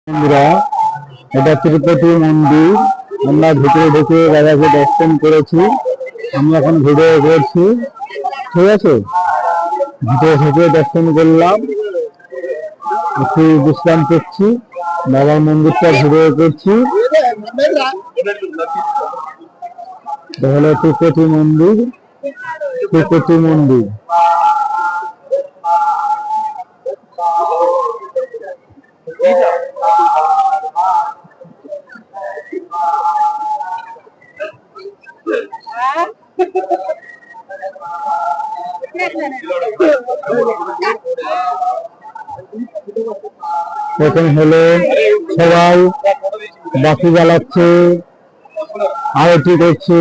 বন্ধুরা, এটা তিরুপতি মন্দির। আমরা ভিতরে ঢুকে দাদাকে দর্শন করেছি। আমি এখন ভিডিও করছি, ঠিক আছে। ভিতরে ঢুকে দর্শন করলাম, একটু বিশ্রাম করছি, বাবার মন্দিরটা ভিডিও করছি। হলো তিরুপতি মন্দির, তিরুপতি মন্দির। এখন হলো সবাই বাতি জ্বালাচ্ছে, আরতি করছে।